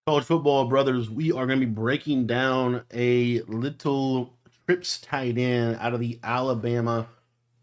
College football brothers, we are going to be breaking down a little trips tight end out of the Alabama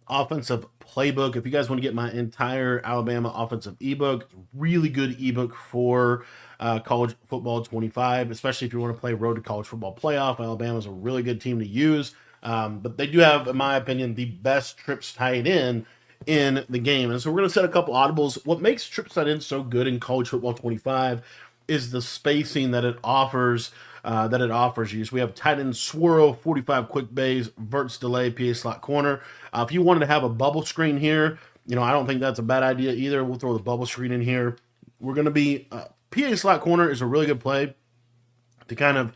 offensive playbook. If you guys want to get my entire Alabama offensive ebook, really good ebook for college football 25, especially if you want to play road to college football playoff. Alabama is a really good team to use, but they do have, in my opinion, the best trips tight end in the game. And so we're going to set a couple audibles. What makes trips tight end so good in college football 25 is the spacing that it offers. You. So we have tight end swirl, 45 quick bays, verts delay, PA slot corner. If you wanted to have a bubble screen here, I don't think that's a bad idea either. We'll throw the bubble screen in here. We're going to be PA slot corner is a really good play to kind of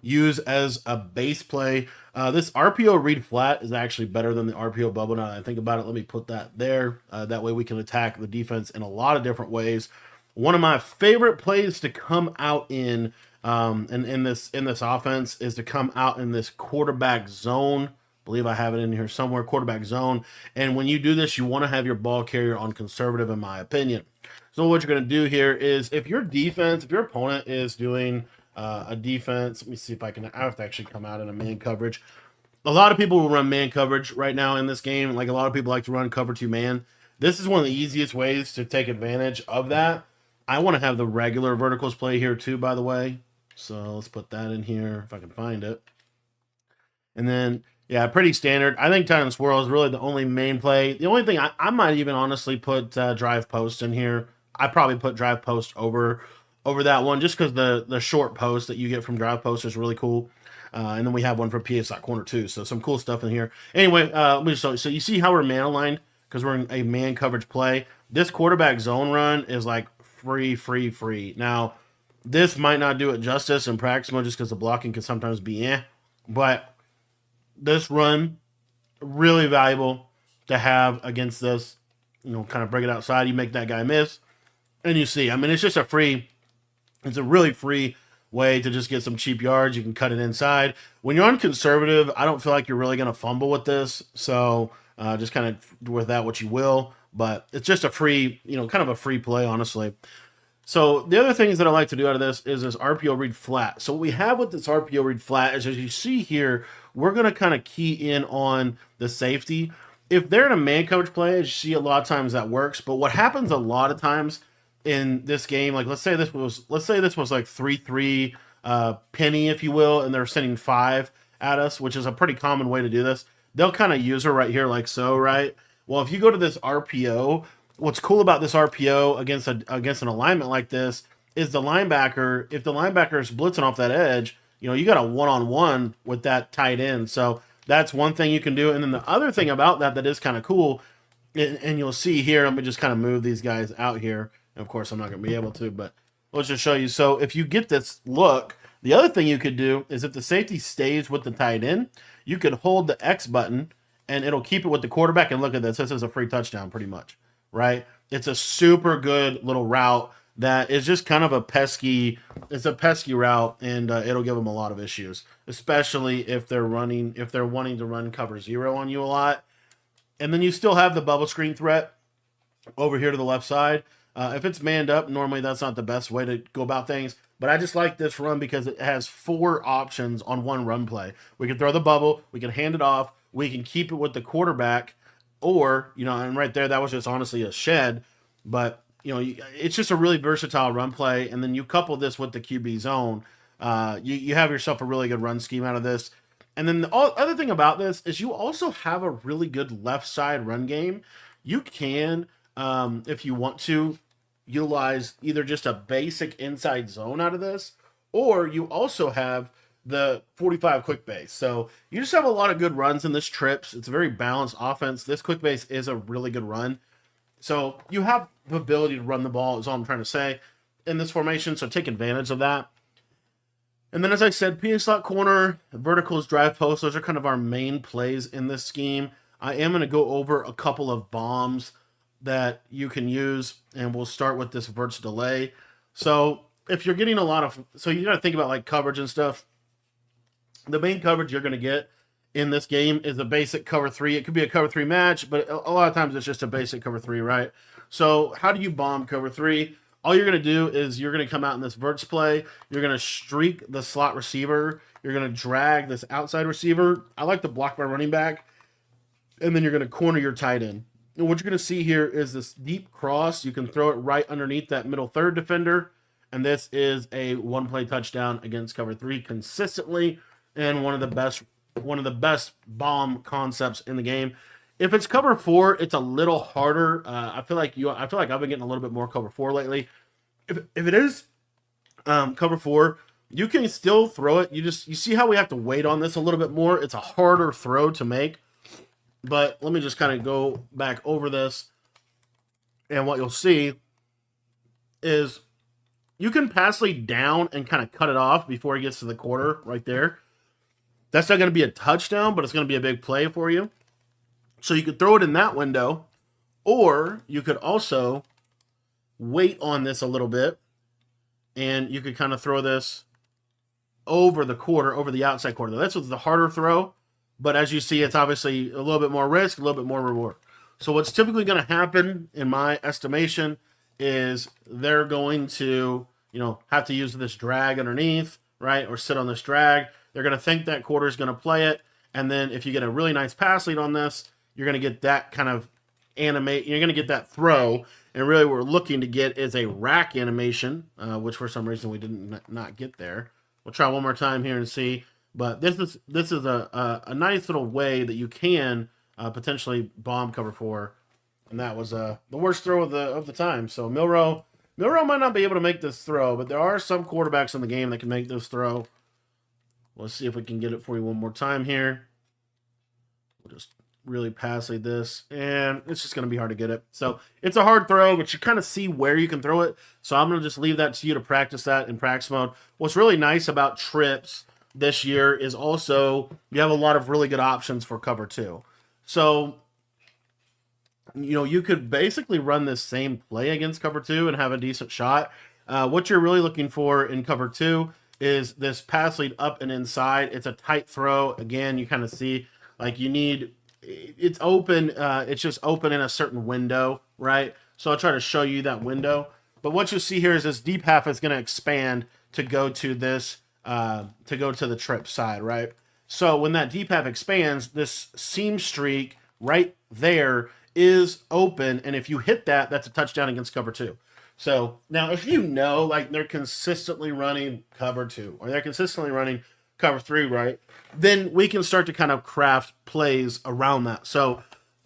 use as a base play. This RPO read flat is actually better than the RPO bubble. Now that I think about it, let me put that there. That way we can attack the defense in a lot of different ways. One of my favorite plays to come out in this offense is to come out in this quarterback zone. I believe I have it in here somewhere, quarterback zone. And when you do this, you want to have your ball carrier on conservative, in my opinion. So what you're going to do here is if your opponent is doing a defense, let me see if I have to actually come out in a man coverage. A lot of people will run man coverage right now in this game. Like a lot of people like to run cover 2 man. This is one of the easiest ways to take advantage of that. I want to have the regular verticals play here too, by the way. So let's put that in here if I can find it. And then, yeah, pretty standard. I think tight end swirl is really the only main play. The only thing I might even honestly put drive post in here. I probably put drive post over that one just because the short post that you get from drive post is really cool. And then we have one for PA slot corner too. So some cool stuff in here. Anyway, so you see how we're man aligned because we're in a man coverage play. This quarterback zone run is like free. Now, this might not do it justice in practice mode just because the blocking can sometimes be but this run, really valuable to have against this. Kind of break it outside. You make that guy miss. And you see, it's just it's a really free way to just get some cheap yards. You can cut it inside. When you're on conservative, I don't feel like you're really going to fumble with this. So just kind of with that what you will. But it's just a free, kind of a free play, honestly. So the other things that I like to do out of this is this RPO read flat. So what we have with this RPO read flat is, as you see here, we're going to kind of key in on the safety. If they're in a man coverage play, as you see, a lot of times that works. But what happens a lot of times in this game, like let's say this was like 3-3 penny, if you will, and they're sending 5 at us, which is a pretty common way to do this. They'll kind of use her right here like so, right? Well, if you go to this RPO, what's cool about this RPO against an alignment like this is the linebacker. If the linebacker is blitzing off that edge, you got a one-on-one with that tight end. So that's one thing you can do. And then the other thing about that is kind of cool, and you'll see here. Let me just kind of move these guys out here. And of course, I'm not going to be able to, but let's just show you. So if you get this look, the other thing you could do is if the safety stays with the tight end, you could hold the X button and it'll keep it with the quarterback. And look at this. This is a free touchdown pretty much, right? It's a super good little route that is just kind of a pesky route, and it'll give them a lot of issues, especially if they're wanting to run cover 0 on you a lot. And then you still have the bubble screen threat over here to the left side. If it's manned up, normally that's not the best way to go about things. But I just like this run because it has 4 options on one run play. We can throw the bubble, we can hand it off, we can keep it with the quarterback, or, and right there, that was just honestly a shed. But, it's just a really versatile run play. And then you couple this with the QB zone. You have yourself a really good run scheme out of this. And then the other thing about this is you also have a really good left side run game. You can, if you want to, utilize either just a basic inside zone out of this, or you also have the 45 quick base. So you just have a lot of good runs in this trips. It's a very balanced offense. This quick base is a really good run. So you have the ability to run the ball, is all I'm trying to say, in this formation. So take advantage of that. And then, as I said, PA slot corner, verticals, drive post, those are kind of our main plays in this scheme. I am going to go over a couple of bombs that you can use, and we'll start with this verts delay. So if you're getting so you got to think about like coverage and stuff. The main coverage you're going to get in this game is a basic cover 3. It could be a cover 3 match, but a lot of times it's just a basic cover 3, right? So how do you bomb cover 3? all you're going to do is you're going to come out in this verts play. You're going to streak the slot receiver. You're going to drag this outside receiver. I like to block my running back. And then you're going to corner your tight end. And what you're going to see here is this deep cross. You can throw it right underneath that middle third defender. And this is a one-play touchdown against cover 3 consistently, and one of the best bomb concepts in the game. If it's cover 4, it's a little harder. I feel like I've been getting a little bit more cover 4 lately. If it is cover 4, you can still throw it. You see how we have to wait on this a little bit more. It's a harder throw to make. But let me just kind of go back over this, and what you'll see is you can pass lead down and kind of cut it off before he gets to the quarter right there. That's not going to be a touchdown, but it's going to be a big play for you. So you could throw it in that window, or you could also wait on this a little bit, and you could kind of throw this over the quarter, over the outside quarter. That's the harder throw, but as you see, it's obviously a little bit more risk, a little bit more reward. So what's typically going to happen, in my estimation, is they're going to, have to use this drag underneath, right, or sit on this drag. They're going to think that quarter is going to play it, and then if you get a really nice pass lead on this, you're going to get that kind of animate. You're going to get that throw, and really what we're looking to get is a rack animation, which for some reason we didn't not get there. We'll try one more time here and see. But this is a nice little way that you can potentially bomb cover 4, and that was the worst throw of the time. So Milroe might not be able to make this throw, but there are some quarterbacks in the game that can make this throw. Let's see if we can get it for you one more time here. We'll just really pass lead this, and it's just going to be hard to get it. So it's a hard throw, but you kind of see where you can throw it. So I'm going to just leave that to you to practice that in practice mode. What's really nice about trips this year is also you have a lot of really good options for cover 2. So, you could basically run this same play against cover 2 and have a decent shot. What you're really looking for in cover 2 is this pass lead up and inside. It's a tight throw. Again, you kind of see like it's open. It's just open in a certain window, right? So I'll try to show you that window. But what you see here is this deep half is going to expand to go to this, to go to the trip side, right? So when that deep half expands, this seam streak right there is open, and if you hit that, that's a touchdown against cover 2. So now if like they're consistently running cover 2 or they're consistently running cover 3, right, then we can start to kind of craft plays around that. So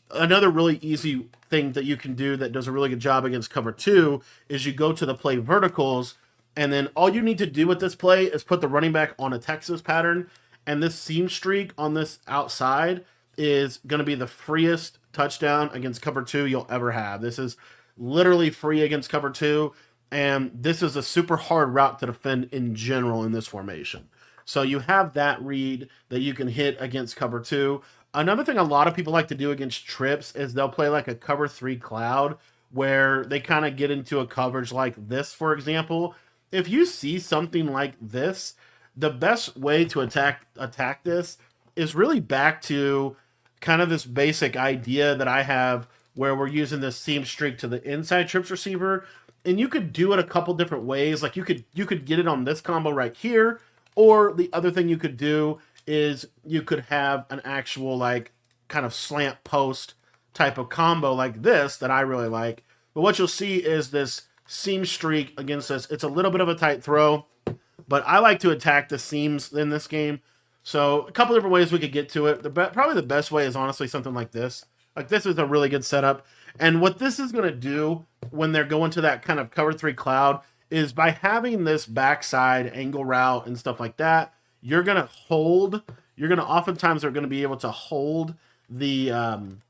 another really easy thing that you can do that does a really good job against cover 2 is you go to the play verticals, and then all you need to do with this play is put the running back on a Texas pattern, and this seam streak on this outside is going to be the freest touchdown against cover 2 you'll ever have. This is literally free against cover 2, and this is a super hard route to defend in general in this formation. So you have that read that you can hit against cover 2. Another thing a lot of people like to do against trips is they'll play like a cover 3 cloud where they kind of get into a coverage like this, for example. If you see something like this, the best way to attack this is really back to kind of this basic idea that I have where we're using this seam streak to the inside trips receiver, and you could do it a couple different ways. Like you could get it on this combo right here, or the other thing you could do is you could have an actual like kind of slant post type of combo like this that I really like. But what you'll see is this seam streak against this. It's a little bit of a tight throw, but I like to attack the seams in this game. So a couple different ways we could get to it. Probably the best way is honestly something like this. Like this is a really good setup. And what this is going to do when they're going to that kind of cover 3 cloud is by having this backside angle route and stuff like that, you're going to oftentimes they're going to be able to hold the, going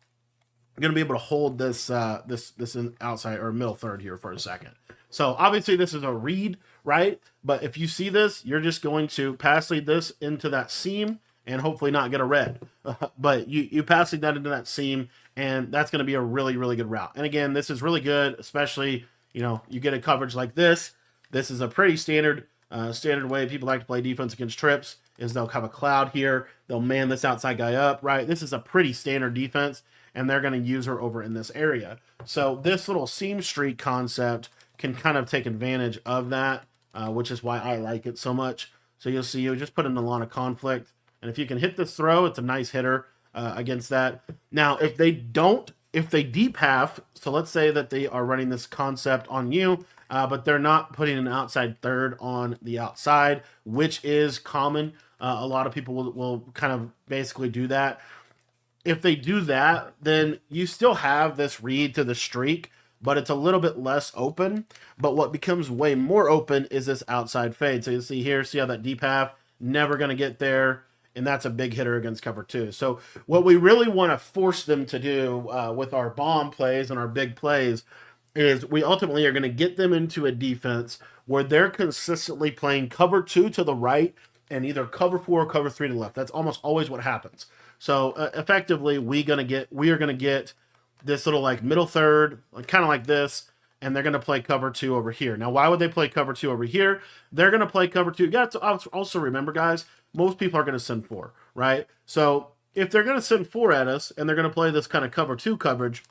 to be able to hold this this outside or middle third here for a second. So obviously this is a read, right? But if you see this, you're just going to pass lead this into that seam and hopefully not get a red. But you pass lead that into that seam, and that's going to be a really, really good route. And again, this is really good, especially, you get a coverage like this. This is a pretty standard way people like to play defense against trips is they'll have a cloud here. They'll man this outside guy up, right? This is a pretty standard defense, and they're going to use her over in this area. So this little seam streak concept can kind of take advantage of that, which is why I like it so much. So you'll see you just put in a lot of conflict. And if you can hit this throw, it's a nice hitter against that. Now, if they don't, if they deep half, so let's say that they are running this concept on you, but they're not putting an outside third on the outside, which is common. A lot of people will kind of basically do that. If they do that, then you still have this read to the streak, but it's a little bit less open. But what becomes way more open is this outside fade. So you see here, see how that deep half, never going to get there. And that's a big hitter against cover two. So what we really want to force them to do with our bomb plays and our big plays is we ultimately are going to get them into a defense where they're consistently playing cover two to the right and either cover four or cover three to the left. That's almost always what happens. So effectively, we are gonna get this little like middle third, like, kind of like this, and they're gonna play cover two over here. Now, why would they play cover two over here? They're gonna play cover two. You got to also remember, guys, most people are gonna send four, right? So if they're gonna send four at us and they're gonna play this kind of cover two coverage,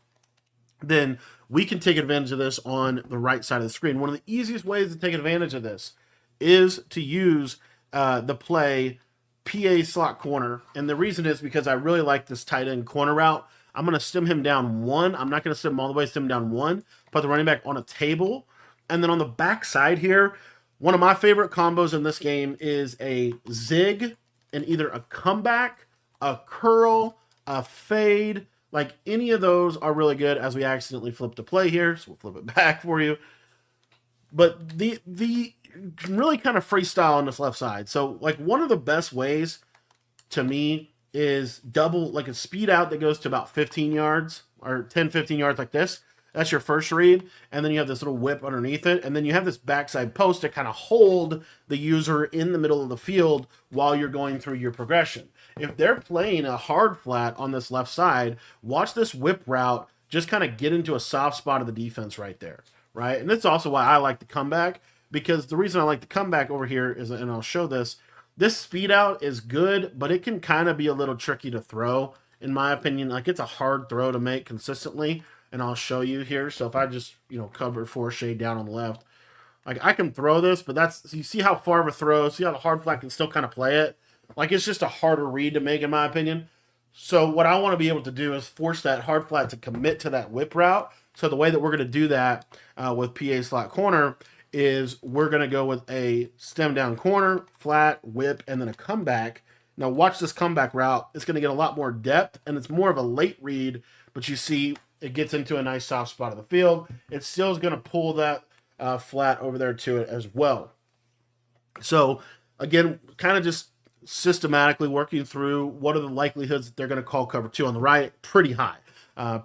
then we can take advantage of this on the right side of the screen. One of the easiest ways to take advantage of this is to use the play PA slot corner. And the reason is because I really like this tight end corner route. I'm going to stem him down one. I'm not going to stem him all the way, stem him down one. Put the running back on a table. And then on the back side here, one of my favorite combos in this game is a zig and either a comeback, a curl, a fade. Like, any of those are really good as we accidentally flip the play here. So we'll flip it back for you. But the can really kind of freestyle on this left side. So, like, one of the best ways to me is double, like, a speed out that goes to about 15 yards or 10, 15 yards like this. That's your first read. And then you have this little whip underneath it. And then you have this backside post to kind of hold the user in the middle of the field while you're going through your progression. If they're playing a hard flat on this left side, watch this whip route just kind of get into a soft spot of the defense right there, right? And that's also why I like the comeback. Because the reason I like the comeback over here is, and I'll show this speed out is good, but it can kind of be a little tricky to throw, in my opinion. Like, it's a hard throw to make consistently, and I'll show you here. So if I just, cover four shade down on the left, like, I can throw this, but you see how far of a throw, see how the hard flat can still kind of play it? Like, it's just a harder read to make, in my opinion. So what I want to be able to do is force that hard flat to commit to that whip route. So the way that we're going to do that with PA slot corner is we're going to go with a stem down corner, flat, whip, and then a comeback. Now watch this comeback route. It's going to get a lot more depth, and it's more of a late read, but you see it gets into a nice soft spot of the field. It still is going to pull that flat over there to it as well. So again, kind of just systematically working through what are the likelihoods that they're going to call cover two on the right. Pretty high.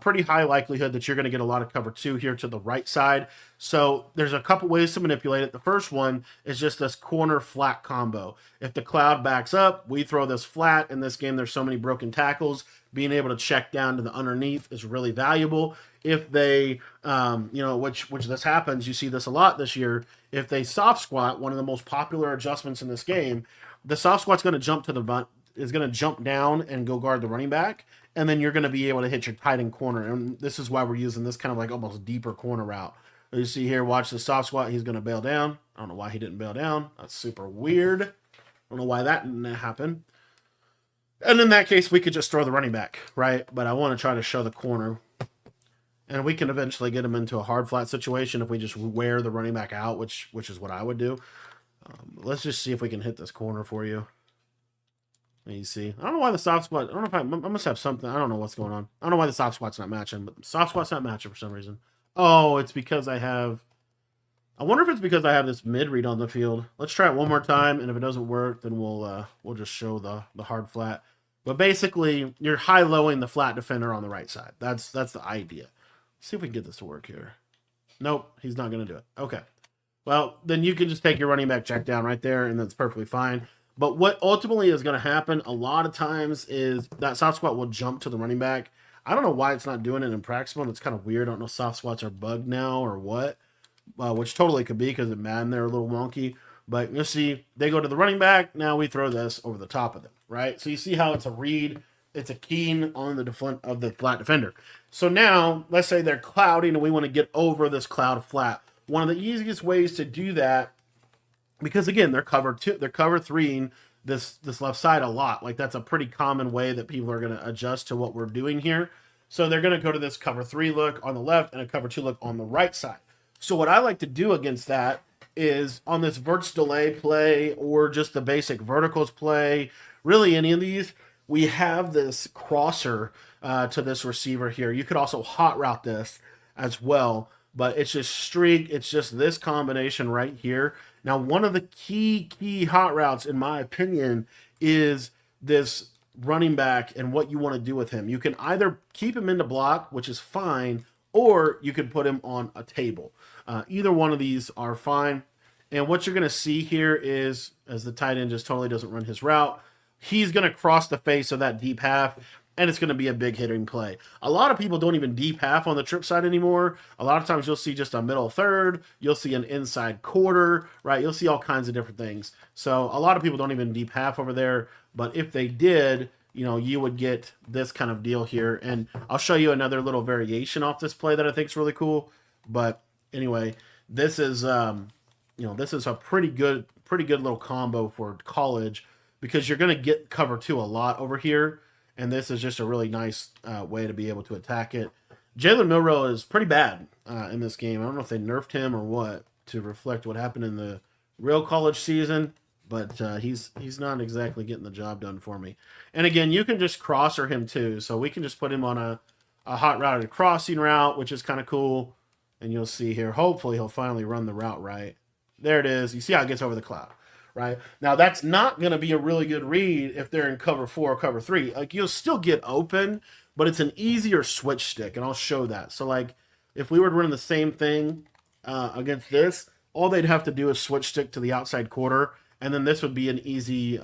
Pretty high likelihood that you're going to get a lot of cover two here to the right side. So there's a couple ways to manipulate it. The first one is just this corner flat combo. If the cloud backs up, we throw this flat. In this game, there's so many broken tackles. Being able to check down to the underneath is really valuable. If they, which this happens, you see this a lot this year. If they soft squat, one of the most popular adjustments in this game, the soft squat's going to jump to the butt, is going to jump down and go guard the running back. And then you're going to be able to hit your tight end corner. And this is why we're using this kind of like almost deeper corner route. You see here, watch the soft squat. He's going to bail down. I don't know why he didn't bail down. That's super weird. I don't know why that didn't happen. And in that case, we could just throw the running back, right? But I want to try to show the corner. And we can eventually get him into a hard flat situation if we just wear the running back out, which is what I would do. Let's just see if we can hit this corner for you. You see, I don't know why the soft squat, I don't know if I must have something. I don't know what's going on. I don't know why the soft squat's not matching, but the soft squat's not matching for some reason. Oh, it's because I wonder if it's because I have this mid read on the field. Let's try it one more time, and if it doesn't work, then we'll just show the hard flat. But basically, you're high-lowing the flat defender on the right side. That's the idea. Let's see if we can get this to work here. Nope, he's not going to do it. Okay. Well, then you can just take your running back check down right there, and that's perfectly fine. But what ultimately is going to happen a lot of times is that soft squat will jump to the running back. I don't know why it's not doing it in practice mode. It's kind of weird. I don't know if soft squats are bugged now or what, which totally could be because in Madden they're a little wonky. But you'll see they go to the running back. Now we throw this over the top of them, right? So you see how it's a read. It's a keen on the flat defender. So now let's say they're clouding and we want to get over this cloud of flat. one of the easiest ways to do that, because again, they're cover threeing this left side a lot. Like that's a pretty common way that people are going to adjust to what we're doing here. So they're going to go to this cover 3 look on the left and a cover 2 look on the right side. So what I like to do against that is on this verts delay play or just the basic verticals play, really any of these, we have this crosser to this receiver here. You could also hot route this as well, but it's just streak. It's just this combination right here. Now, one of the key hot routes, in my opinion, is this running back and what you want to do with him. You can either keep him in the block, which is fine, or you can put him on a table. Either one of these are fine. And what you're going to see here is, as the tight end just totally doesn't run his route, he's going to cross the face of that deep half, and it's going to be a big hitting play. A lot of people don't even deep half on the trip side anymore. A lot of times you'll see just a middle third. You'll see an inside quarter, right? You'll see all kinds of different things. So a lot of people don't even deep half over there. But if they did, you know, you would get this kind of deal here. And I'll show you another little variation off this play that I think is really cool. But anyway, this is, this is a pretty good little combo for college because you're going to get cover 2 a lot over here. And this is just a really nice way to be able to attack it. Jalen Milroe is pretty bad in this game. I don't know if they nerfed him or what to reflect what happened in the real college season, but he's not exactly getting the job done for me. And again, you can just crosser him too. So we can just put him on a hot routed crossing route, which is kind of cool. And you'll see here, hopefully he'll finally run the route right. There it is. You see how it gets over the cloud. Right now, that's not going to be a really good read if they're in cover 4 or cover 3. Like you'll still get open, but it's an easier switch stick, and I'll show that. So, like, if we were to run the same thing against this, all they'd have to do is switch stick to the outside quarter, and then this would be an easy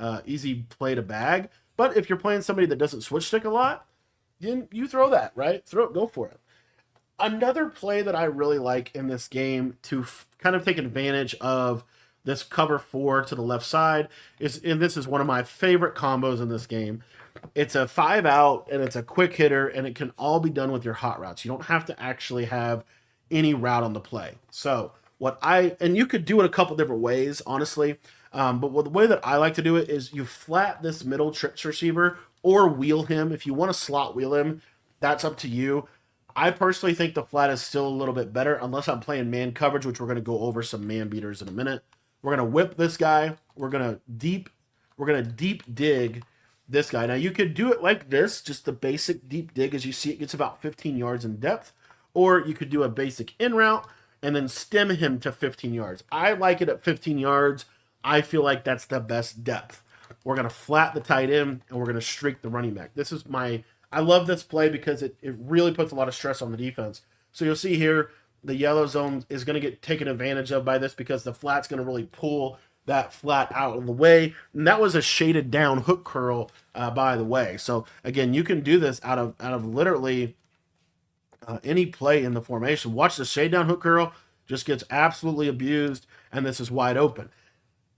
play to bag. But if you're playing somebody that doesn't switch stick a lot, then you throw that, right? Go for it. Another play that I really like in this game to kind of take advantage of this cover 4 to the left side and this is one of my favorite combos in this game. It's a 5 out and it's a quick hitter and it can all be done with your hot routes. You don't have to actually have any route on the play. So and you could do it a couple different ways, honestly. But the way that I like to do it is you flat this middle trips receiver or wheel him. If you want to slot wheel him, that's up to you. I personally think the flat is still a little bit better unless I'm playing man coverage, which we're going to go over some man beaters in a minute. We're going to whip this guy. We're going to deep dig this guy. Now you could do it like this, just the basic deep dig. As you see, it gets about 15 yards in depth. Or you could do a basic in route and then stem him to 15 yards. I like it at 15 yards. I feel like that's the best depth. We're going to flat the tight end and we're going to streak the running back. I love this play because it really puts a lot of stress on the defense. So you'll see here, the yellow zone is going to get taken advantage of by this because the flat's going to really pull that flat out of the way. And that was a shaded down hook curl, by the way. So again, you can do this out of literally any play in the formation. Watch the shade down hook curl, just gets absolutely abused, and this is wide open.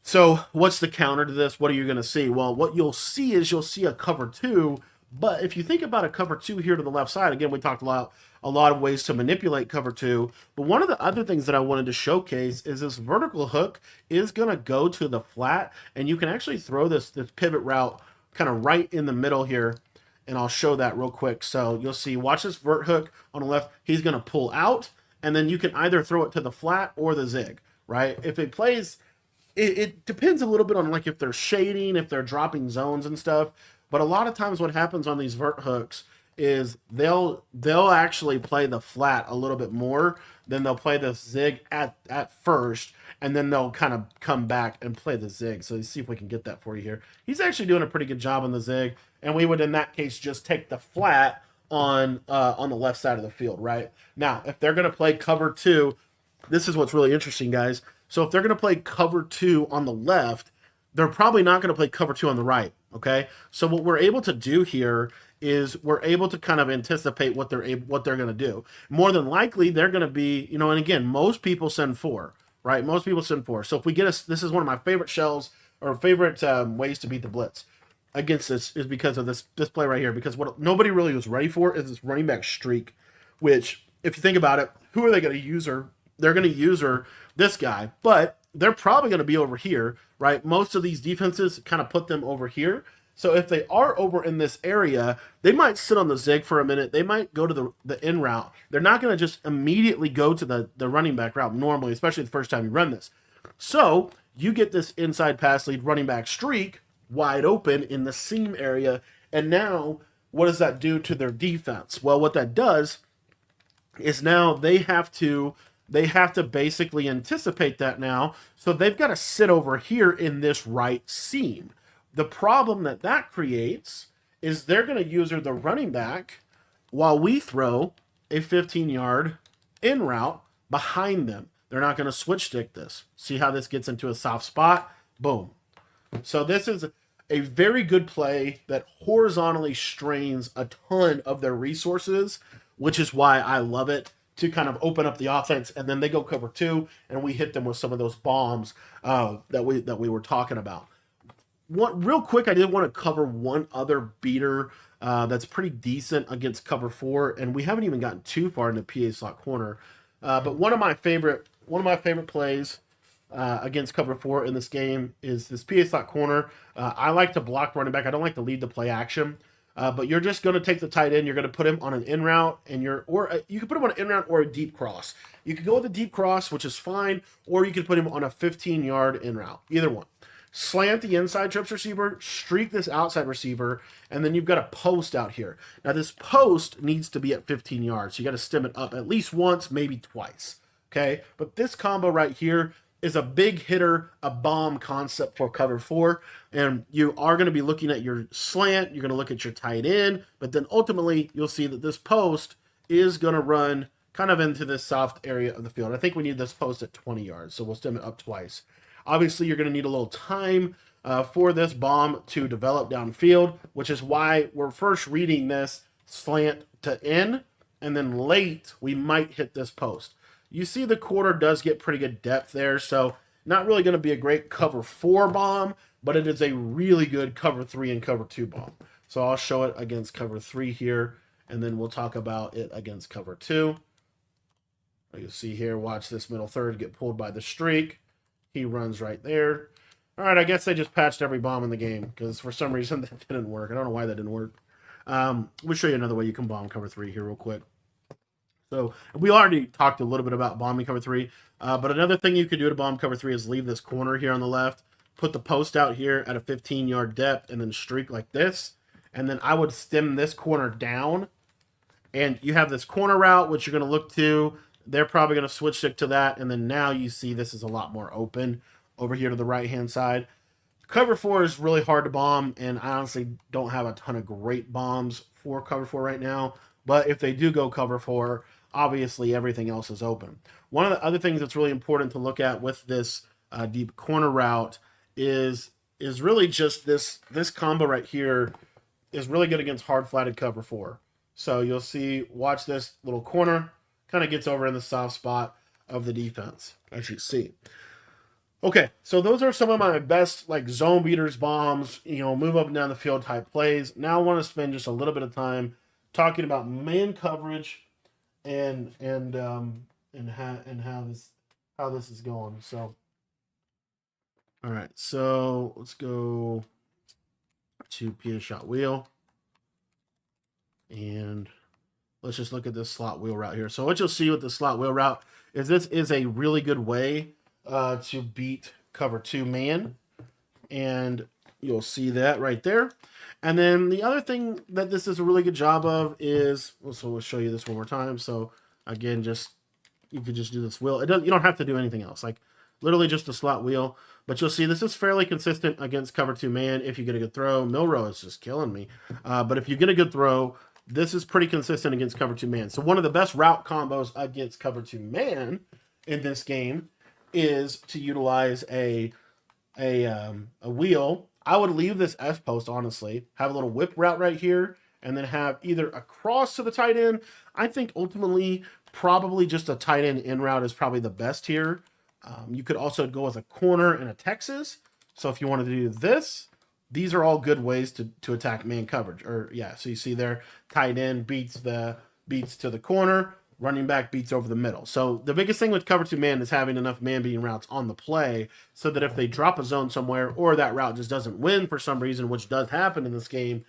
So what's the counter to this? What are you going to see? Well, what you'll see is you'll see a cover 2. But if you think about a cover 2 here to the left side, again, we talked a lot of ways to manipulate cover 2. But one of the other things that I wanted to showcase is this vertical hook is going to go to the flat, and you can actually throw this pivot route kind of right in the middle here, and I'll show that real quick. So you'll see, watch this vert hook on the left. He's going to pull out, and then you can either throw it to the flat or the zig, right? If it plays, it depends a little bit on like if they're shading, if they're dropping zones and stuff. But a lot of times what happens on these vert hooks is they'll actually play the flat a little bit more than they'll play the zig at first, and then they'll kind of come back and play the zig. So let's see if we can get that for you here. He's actually doing a pretty good job on the zig, and we would in that case just take the flat on the left side of the field, right? Now, if they're going to play cover 2, this is what's really interesting, guys. So if they're going to play cover 2 on the left, they're probably not going to play cover 2 on the right. Okay, so what we're able to do here is we're able to kind of anticipate what they're going to do. More than likely, they're going to be, and again, most people send 4, right? Most people send 4. So if we get this is one of my favorite shells or favorite ways to beat the blitz against this is because of this play right here. Because what nobody really was ready for is this running back streak, which if you think about it, who are they going to use her they're going to user this guy, but they're probably going to be over here, right? Most of these defenses kind of put them over here. So if they are over in this area, they might sit on the zig for a minute. They might go to the in route. They're not going to just immediately go to the running back route normally, especially the first time you run this. So you get this inside pass lead running back streak wide open in the seam area. And now what does that do to their defense? Well, what that does is now they have to basically anticipate that now. So they've got to sit over here in this right seam. The problem that creates is they're going to use the running back while we throw a 15-yard in route behind them. They're not going to switch stick this. See how this gets into a soft spot? Boom. So this is a very good play that horizontally strains a ton of their resources, which is why I love it, to kind of open up the offense. And then they go cover two, and we hit them with some of those bombs that we were talking about. Real quick, I did want to cover one other beater that's pretty decent against cover four, and we haven't even gotten too far into PA slot corner. But one of my favorite plays against cover four in this game is this PA slot corner. I like to block running back. I don't like to lead the play action. But you're just going to take the tight end. You're going to put him on an in route, and you can put him on an in route or a deep cross. You can go with a deep cross, which is fine, or you can put him on a 15-yard in route. Either one. Slant the inside trips receiver, streak this outside receiver, and then you've got a post out here. Now this post needs to be at 15 yards. So you got to stem it up at least once, maybe twice. Okay, but this combo right here is a big hitter, a bomb concept for cover four. And you are going to be looking at your slant. You're going to look at your tight end. But then ultimately, you'll see that this post is going to run kind of into this soft area of the field. I think we need this post at 20 yards. So we'll stem it up twice. Obviously, you're going to need a little time for this bomb to develop downfield, which is why we're first reading this slant to in. And then late, we might hit this post. You see the quarter does get pretty good depth there, so not really going to be a great cover four bomb, but it is a really good cover three and cover two bomb. So I'll show it against cover three here, and then we'll talk about it against cover two. You see here, watch this middle third get pulled by the streak. He runs right there. All right, I guess they just patched every bomb in the game because for some reason that didn't work. I don't know why that didn't work. We'll show you another way you can bomb cover three here real quick. So we already talked a little bit about bombing cover three, but another thing you could do to bomb cover three is leave this corner here on the left, put the post out here at a 15-yard depth, and then streak like this. And then I would stem this corner down, and you have this corner route, which you're going to look to. They're probably going to switch stick to that, and then now you see this is a lot more open over here to the right-hand side. Cover four is really hard to bomb, and I honestly don't have a ton of great bombs for cover four right now. But if they do go cover four, obviously everything else is open. One of the other things that's really important to look at with this deep corner route is really just this combo right here is really good against hard flatted cover four. So you'll see, watch this little corner, kind of gets over in the soft spot of the defense, as you see. Okay, so those are some of my best like zone beaters, bombs, move up and down the field type plays. Now I want to spend just a little bit of time talking about man coverage and how this is going. So, all right, so let's go to PA shot wheel, and let's just look at this slot wheel route here. So what you'll see with the slot wheel route is this is a really good way to beat cover two man, and you'll see that right there. And then the other thing that this is a really good job of is, so we'll show you this one more time. So again, you could just do this wheel. You don't have to do anything else, like literally just a slot wheel. But you'll see this is fairly consistent against cover two man. If you get a good throw, Milrow is just killing me. But if you get a good throw, this is pretty consistent against cover two man. So one of the best route combos against cover two man in this game is to utilize a wheel. I would leave this S post, honestly. Have a little whip route right here, and then have either a cross to the tight end. I think ultimately, probably just a tight end in route is probably the best here. You could also go with a corner and a Texas. So if you wanted to do this, these are all good ways to attack man coverage. So you see there, tight end beats to the corner. running back beats over the middle. So the biggest thing with cover two man is having enough man beating routes on the play so that if they drop a zone somewhere or that route just doesn't win for some reason, which does happen in this game,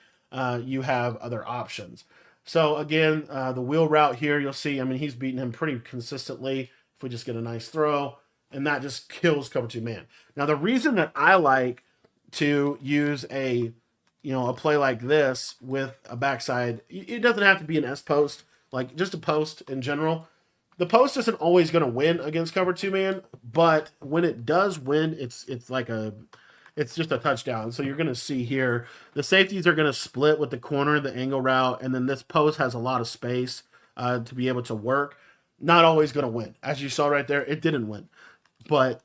you have other options. So again, the wheel route here, you'll see, I mean, he's beating him pretty consistently if we just get a nice throw, and that just kills cover two man. Now, the reason that I like to use a play like this with a backside, it doesn't have to be an S post, like just a post in general. The post isn't always going to win against cover two man, but when it does win, it's just a touchdown. So you're going to see here, the safeties are going to split with the corner, the angle route, and then this post has a lot of space to be able to work. Not always going to win. As you saw right there, it didn't win. But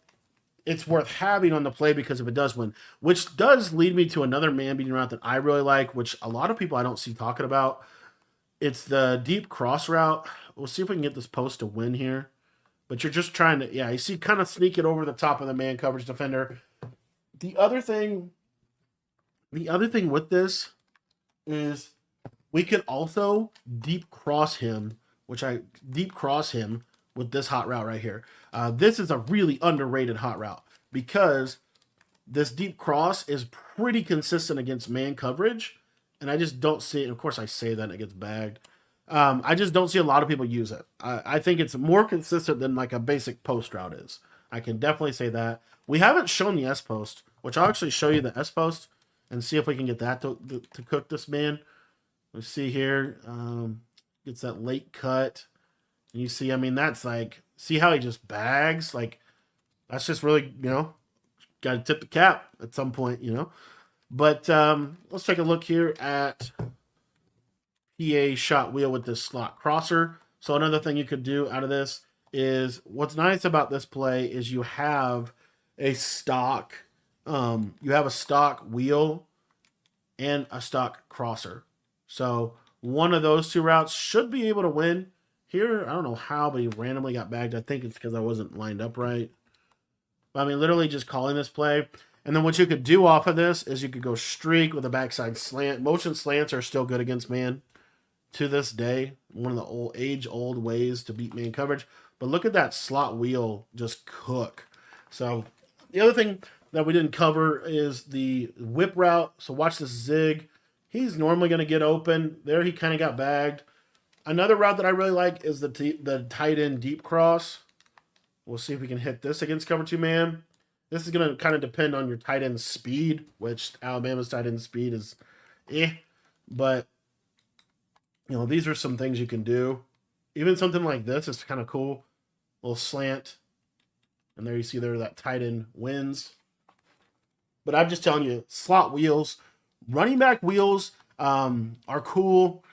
it's worth having on the play because if it does win, which does lead me to another man-beating route that I really like, which a lot of people I don't see talking about. It's the deep cross route. We'll see if we can get this post to win here. But you're just trying to, you see, kind of sneak it over the top of the man coverage defender. The other thing with this is we could also deep cross him with this hot route right here. This is a really underrated hot route because this deep cross is pretty consistent against man coverage, and I just don't see it. Of course, I say that and it gets bagged. I just don't see a lot of people use it. I think it's more consistent than like a basic post route is. I can definitely say that. We haven't shown the S post, which I'll actually show you the S post and see if we can get that to cook this man. Let's see here. Gets that late cut. And you see, I mean, that's like, see how he just bags? Like, that's just really, got to tip the cap at some point, But let's take a look here at PA shot wheel with this slot crosser. So another thing you could do out of this is, what's nice about this play is you have a stock wheel and a stock crosser. So one of those two routes should be able to win. Here, I don't know how, but he randomly got bagged. I think it's because I wasn't lined up right. But I mean, literally just calling this play. And then what you could do off of this is you could go streak with a backside slant. Motion slants are still good against man to this day. One of the age-old ways to beat man coverage. But look at that slot wheel just cook. So the other thing that we didn't cover is the whip route. So watch this zig. He's normally going to get open. There he kind of got bagged. Another route that I really like is the tight end deep cross. We'll see if we can hit this against cover two man. This is going to kind of depend on your tight end speed, which Alabama's tight end speed is But, these are some things you can do. Even something like this is kind of cool. A little slant. And there you see there that tight end wins. But I'm just telling you, slot wheels, running back wheels are cool.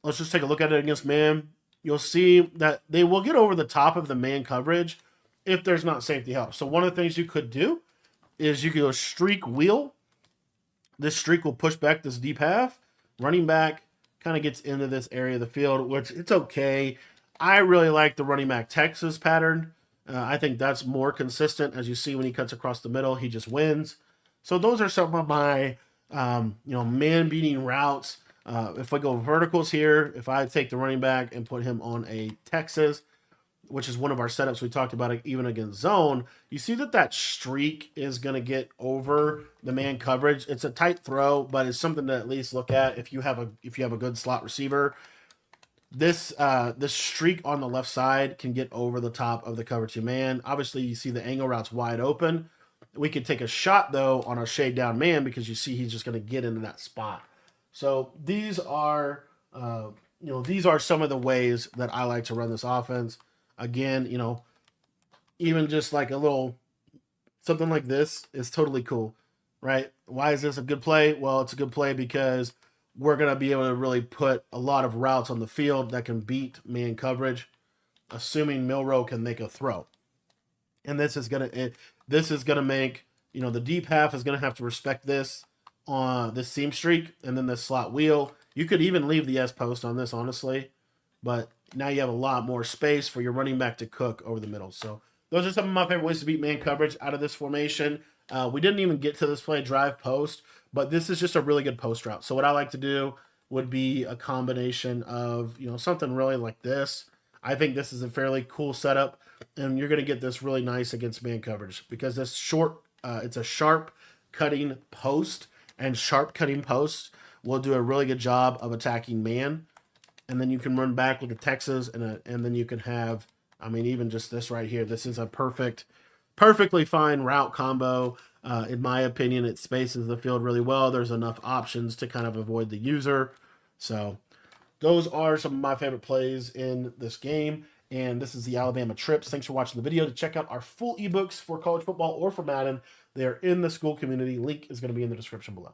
Let's just take a look at it against man. You'll see that they will get over the top of the man coverage if there's not safety help. So one of the things you could do is you could go streak wheel. This streak will push back this deep half. Running back kind of gets into this area of the field, which it's okay. I really like the running back Texas pattern. I think that's more consistent. As you see when he cuts across the middle, he just wins. So those are some of my man-beating routes. If I go verticals here, if I take the running back and put him on a Texas, which is one of our setups we talked about even against zone, you see that streak is going to get over the man coverage. It's a tight throw, but it's something to at least look at if you have a good slot receiver. This streak on the left side can get over the top of the cover two man. Obviously, you see the angle route's wide open. We could take a shot though on our shade down man because you see he's just going to get into that spot. So these are some of the ways that I like to run this offense. Again, even just like a little something like this is totally cool, right? Why is this a good play? Well, it's a good play because we're going to be able to really put a lot of routes on the field that can beat man coverage, assuming Milrow can make a throw. And this is going to make, the deep half is going to have to respect this on this seam streak and then this slot wheel. You could even leave the S post on this, honestly, but now you have a lot more space for your running back to cook over the middle. So those are some of my favorite ways to beat man coverage out of this formation. We didn't even get to this play, drive post, but this is just a really good post route. So what I like to do would be a combination of, something really like this. I think this is a fairly cool setup, and you're going to get this really nice against man coverage because this it's a sharp cutting post, and sharp cutting posts will do a really good job of attacking man. And then you can run back with the Texas, and then you can have, I mean, even just this right here. This is a perfectly fine route combo. In my opinion, it spaces the field really well. There's enough options to kind of avoid the user. So those are some of my favorite plays in this game. And this is the Alabama Trips. Thanks for watching the video. To check out our full ebooks for college football or for Madden, they're in the school community. Link is going to be in the description below.